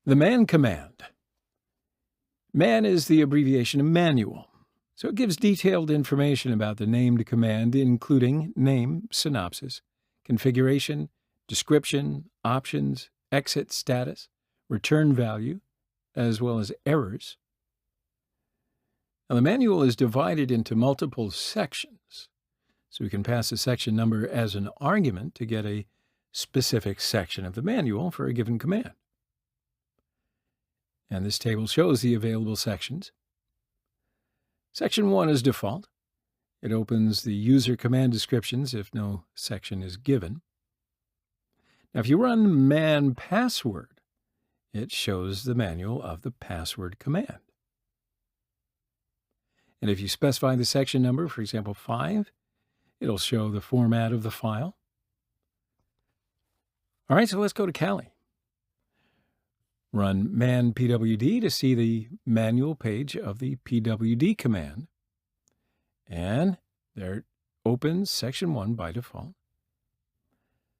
The man command. Man is the abbreviation of manual, so it gives detailed information about the named command, including name, synopsis, configuration, description, options, exit status, return value, as well as errors. Now, the manual is divided into multiple sections, so we can pass a section number as an argument to get a specific section of the manual for a given command. And this table shows the available sections. Section 1 is default. It opens the user command descriptions if no section is given. Now, if you run man password, it shows the manual of the password command. And if you specify the section number, for example, 5, it'll show the format of the file. All right, so let's go to Kali. Run man pwd to see the manual page of the pwd command. And there it opens section 1 by default.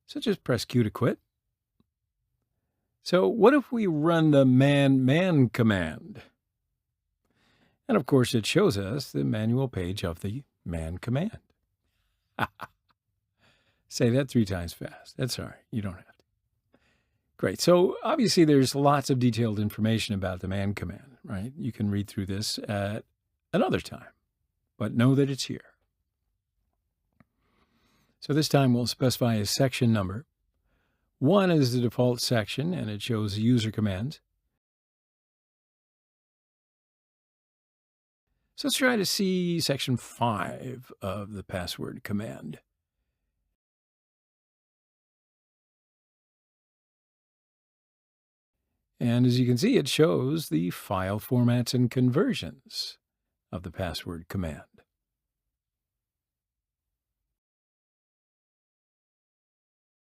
So just press Q to quit. So what if we run the man command? And of course, it shows us the manual page of the man command. Say that 3 times fast. That's all right. You don't have to. Great. So obviously, there's lots of detailed information about the man command, right? You can read through this at another time, but know that it's here. So this time, we'll specify a section number. 1 is the default section, and it shows the user commands. So let's try to see section 5 of the password command. And as you can see, it shows the file formats and conversions of the password command.